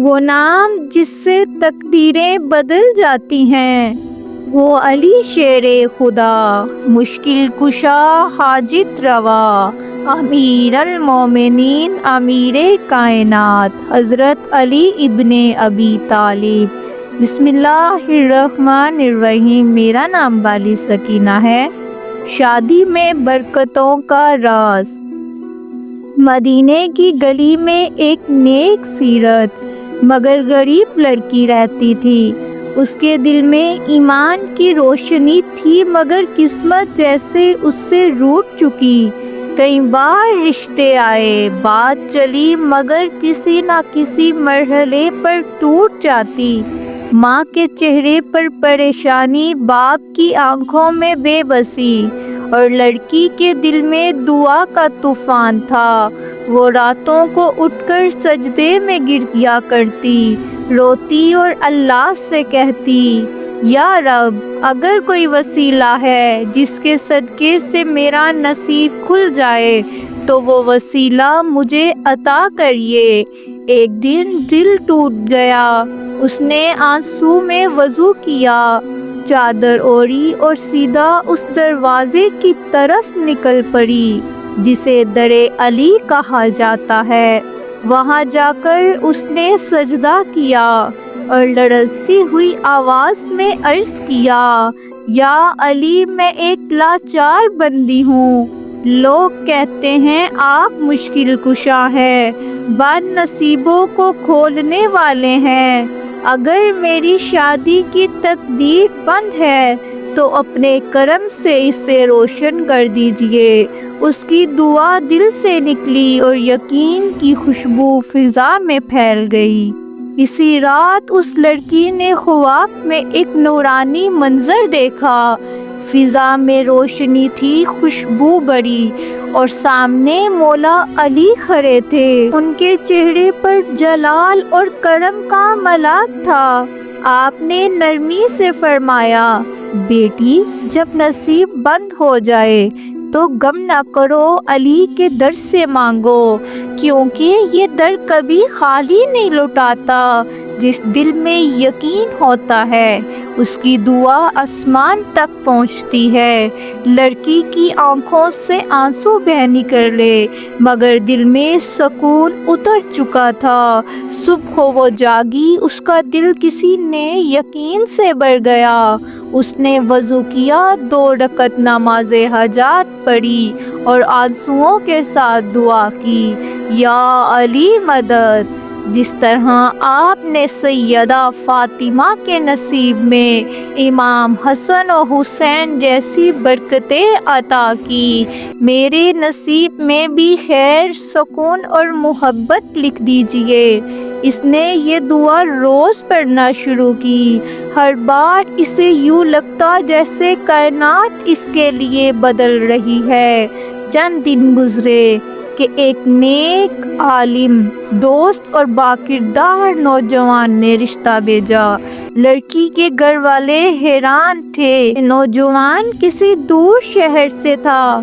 وہ نام جس سے تقدیریں بدل جاتی ہیں، وہ علی شیر خدا، مشکل کشا حاجت روا، امیر المومنین، امیر کائنات، حضرت علی ابن ابی طالب۔ بسم اللہ الرحمن الرحیم۔ میرا نام بالی سکینہ ہے۔ شادی میں برکتوں کا راز۔ مدینے کی گلی میں ایک نیک سیرت مگر غریب لڑکی رہتی تھی۔ اس کے دل میں ایمان کی روشنی تھی مگر قسمت جیسے اس سے روٹ چکی۔ کئی بار رشتے آئے، بات چلی مگر کسی نہ کسی مرحلے پر ٹوٹ جاتی۔ ماں کے چہرے پر پریشانی، باپ کی آنکھوں میں بے بسی، اور لڑکی کے دل میں دعا کا طوفان تھا۔ وہ راتوں کو اٹھ کر سجدے میں گر جایا کرتی، روتی اور اللہ سے کہتی، یا رب، اگر کوئی وسیلہ ہے جس کے صدقے سے میرا نصیب کھل جائے تو وہ وسیلہ مجھے عطا کریے۔ ایک دن دل ٹوٹ گیا، اس نے آنسو میں وضو کیا، چادر اوڑھی اور سیدھا اس دروازے کی طرف نکل پڑی جسے در علی کہا جاتا ہے۔ وہاں جا کر اس نے سجدہ کیا اور لرزتی ہوئی آواز میں عرض کیا، یا علی، میں ایک لاچار بندی ہوں۔ لوگ کہتے ہیں آپ مشکل کشا ہیں، بد نصیبوں کو کھولنے والے ہیں۔ اگر میری شادی کی تقدیر بند ہے تو اپنے کرم سے اسے روشن کر دیجئے۔ اس کی دعا دل سے نکلی اور یقین کی خوشبو فضا میں پھیل گئی۔ اسی رات اس لڑکی نے خواب میں ایک نورانی منظر دیکھا۔ فضا میں روشنی تھی، خوشبو بڑی، اور سامنے مولا علی کھڑے تھے۔ ان کے چہرے پر جلال اور کرم کا ملاک تھا۔ آپ نے نرمی سے فرمایا، بیٹی، جب نصیب بند ہو جائے تو غم نہ کرو، علی کے در سے مانگو، کیونکہ یہ در کبھی خالی نہیں لوٹاتا۔ جس دل میں یقین ہوتا ہے اس کی دعا آسمان تک پہنچتی ہے۔ لڑکی کی آنکھوں سے آنسو بہہ نکلے مگر دل میں سکون اتر چکا تھا۔ صبح وہ جاگی، اس کا دل کسی نے یقین سے بھر گیا۔ اس نے وضو کیا، 2 رکعت نماز حاجات پڑھی اور آنسوؤں کے ساتھ دعا کی، یا علی مدد۔ جس طرح آپ نے سیدہ فاطمہ کے نصیب میں امام حسن و حسین جیسی برکتیں عطا کی، میرے نصیب میں بھی خیر، سکون اور محبت لکھ دیجئے۔ اس نے یہ دعا روز پڑھنا شروع کی۔ ہر بار اسے یوں لگتا جیسے کائنات اس کے لیے بدل رہی ہے۔ چند دن گزرے کہ ایک نیک، عالم، دوست اور باکردار نوجوان نے رشتہ بھیجا۔ لڑکی کے گھر والے حیران تھے۔ نوجوان کسی دور شہر سے تھا۔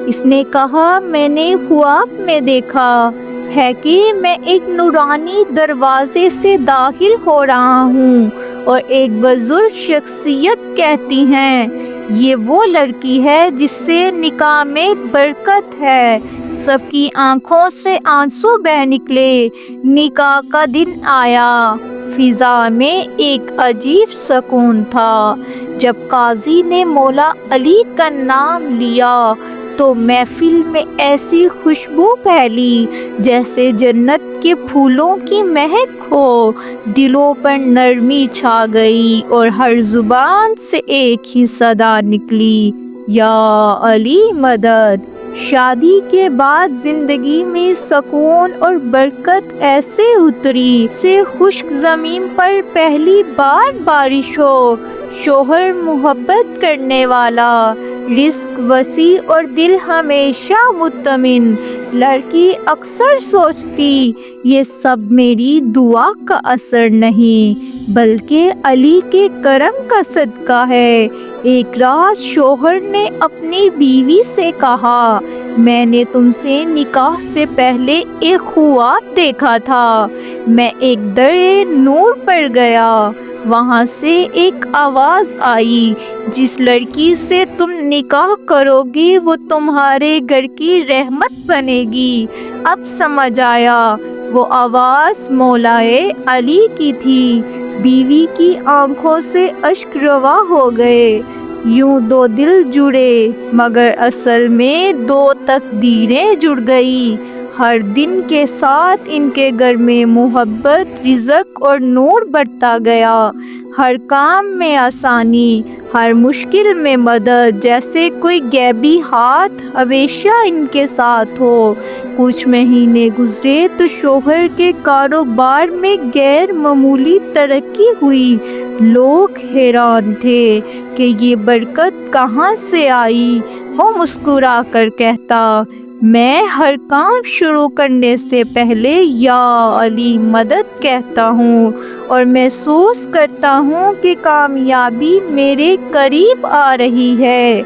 اس نے کہا، میں نے خواب میں دیکھا ہے کہ میں ایک نورانی دروازے سے داخل ہو رہا ہوں اور ایک بزرگ شخصیت کہتی ہیں، یہ وہ لڑکی ہے جس سے نکاح میں برکت ہے۔ سب کی آنکھوں سے آنسو بہہ نکلے۔ نکاح کا دن آیا۔ فضا میں ایک عجیب سکون تھا۔ جب قاضی نے مولا علی کا نام لیا تو محفل میں ایسی خوشبو پھیلی جیسے جنت کے پھولوں کی مہک ہو۔ دلوں پر نرمی چھا گئی اور ہر زبان سے ایک ہی صدا نکلی، یا علی مدد۔ شادی کے بعد زندگی میں سکون اور برکت ایسے اتری سے خشک زمین پر پہلی بار بارش ہو۔ شوہر محبت کرنے والا، رزق وسیع اور دل ہمیشہ مطمئن۔ لڑکی اکثر سوچتی، یہ سب میری دعا کا اثر نہیں بلکہ علی کے کرم کا صدقہ ہے۔ ایک رات شوہر نے اپنی بیوی سے کہا، میں نے تم سے نکاح سے پہلے ایک خواب دیکھا تھا۔ میں ایک در نور پر گیا، وہاں سے ایک آواز آئی، جس لڑکی سے تم نکاح کرو گی وہ تمہارے گھر کی رحمت بنے گی۔ اب سمجھ آیا، وہ آواز مولا علی کی تھی۔ بیوی کی آنکھوں سے اشک رواں ہو گئے۔ یوں دو دل جڑے، مگر اصل میں دو تقدیریں جڑ گئی۔ ہر دن کے ساتھ ان کے گھر میں محبت، رزق اور نور بڑھتا گیا۔ ہر کام میں آسانی، ہر مشکل میں مدد، جیسے کوئی غیبی ہاتھ ہمیشہ ان کے ساتھ ہو۔ کچھ مہینے گزرے تو شوہر کے کاروبار میں غیر معمولی ترقی ہوئی۔ لوگ حیران تھے کہ یہ برکت کہاں سے آئی۔ وہ مسکرا کر کہتا، میں ہر کام شروع کرنے سے پہلے یا علی مدد کہتا ہوں، اور محسوس کرتا ہوں کہ کامیابی میرے قریب آ رہی ہے۔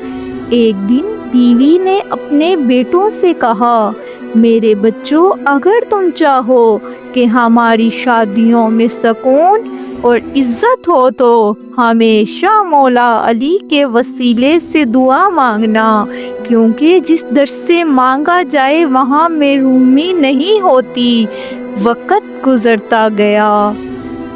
ایک دن بیوی نے اپنے بیٹوں سے کہا، میرے بچوں، اگر تم چاہو کہ ہماری شادیوں میں سکون اور عزت ہو تو ہمیشہ مولا علی کے وسیلے سے دعا مانگنا، کیونکہ جس در سے مانگا جائے وہاں محرومی نہیں ہوتی۔ وقت گزرتا گیا،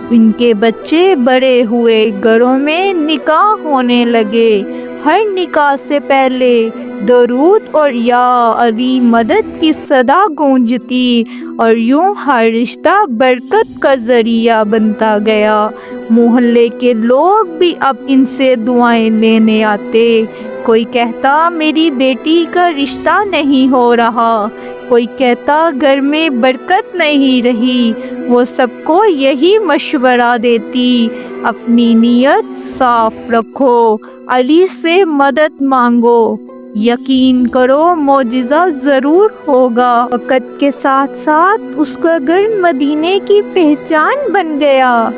ان کے بچے بڑے ہوئے، گھروں میں نکاح ہونے لگے۔ ہر نکاح سے پہلے درود اور یا علی مدد کی صدا گونجتی، اور یوں ہر رشتہ برکت کا ذریعہ بنتا گیا۔ محلے کے لوگ بھی اب ان سے دعائیں لینے آتے۔ کوئی کہتا، میری بیٹی کا رشتہ نہیں ہو رہا، کوئی کہتا گھر میں برکت نہیں رہی۔ وہ سب کو یہی مشورہ دیتی، اپنی نیت صاف رکھو، علی سے مدد مانگو، یقین کرو معجزہ ضرور ہوگا۔ وقت کے ساتھ ساتھ اس کا گھر مدینے کی پہچان بن گیا۔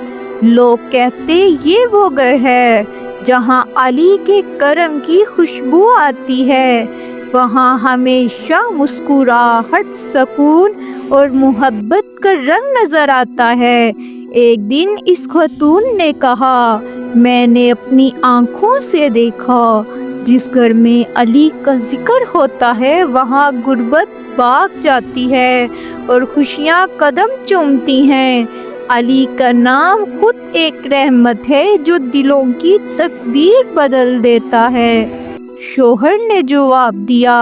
لوگ کہتے، یہ وہ گھر ہے جہاں علی کے کرم کی خوشبو آتی ہے، وہاں ہمیشہ مسکراہٹ، سکون اور محبت کا رنگ نظر آتا ہے۔ ایک دن اس خاتون نے کہا، میں نے اپنی آنکھوں سے دیکھا، جس گھر میں علی کا ذکر ہوتا ہے وہاں غربت بھاگ جاتی ہے اور خوشیاں قدم چومتی ہیں۔ علی کا نام خود ایک رحمت ہے جو دلوں کی تقدیر بدل دیتا ہے۔ شوہر نے جواب دیا،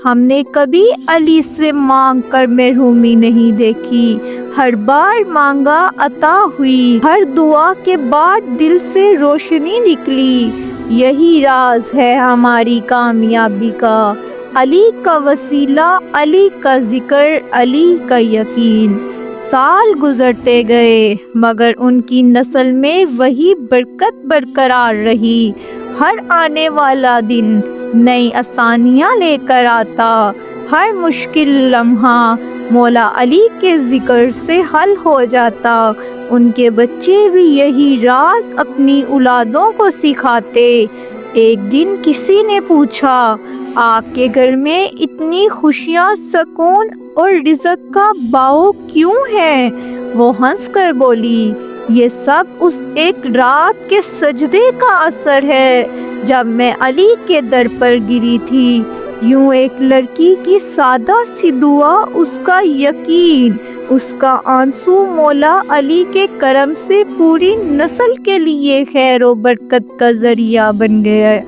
ہم نے کبھی علی سے مانگ کر محرومی نہیں دیکھی، ہر بار مانگا عطا ہوئی، ہر دعا کے بعد دل سے روشنی نکلی۔ یہی راز ہے ہماری کامیابی کا، علی کا وسیلہ، علی کا ذکر، علی کا یقین۔ سال گزرتے گئے، مگر ان کی نسل میں وہی برکت برقرار رہی۔ ہر آنے والا دن نئی آسانیاں لے کر آتا، ہر مشکل لمحہ مولا علی کے ذکر سے حل ہو جاتا۔ ان کے بچے بھی یہی راز اپنی اولادوں کو سکھاتے۔ ایک دن کسی نے پوچھا، آپ کے گھر میں اتنی خوشیاں، سکون اور رزق کا باؤ کیوں ہے؟ وہ ہنس کر بولی، یہ سب اس ایک رات کے سجدے کا اثر ہے جب میں علی کے در پر گری تھی۔ یوں ایک لڑکی کی سادہ سی دعا، اس کا یقین، اس کا آنسو مولا علی کے کرم سے پوری نسل کے لیے خیر و برکت کا ذریعہ بن گیا۔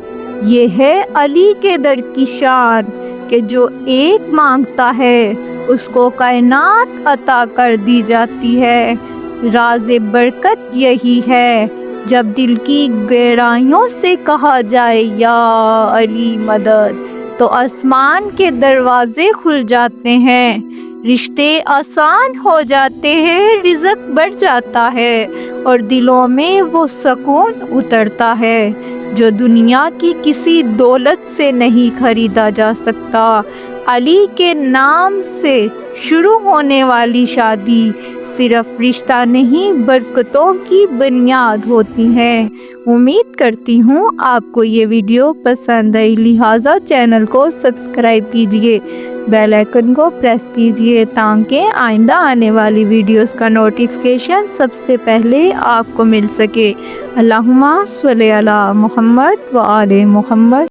یہ ہے علی کے در کی شان کہ جو ایک مانگتا ہے اس کو کائنات عطا کر دی جاتی ہے۔ راز برکت یہی ہے، جب دل کی گہرائیوں سے کہا جائے یا علی مدد، تو آسمان کے دروازے کھل جاتے ہیں، رشتے آسان ہو جاتے ہیں، رزق بڑھ جاتا ہے، اور دلوں میں وہ سکون اترتا ہے جو دنیا کی کسی دولت سے نہیں خریدا جا سکتا۔ علی کے نام سے شروع ہونے والی شادی صرف رشتہ نہیں برکتوں کی بنیاد ہوتی ہے۔ امید کرتی ہوں آپ کو یہ ویڈیو پسند آئی، لہٰذا چینل کو سبسکرائب کیجئے، بیل آئیکن کو پریس کیجئے تاکہ آئندہ آنے والی ویڈیوز کا نوٹیفیکیشن سب سے پہلے آپ کو مل سکے۔ اللہم صلی علی محمد و آل محمد۔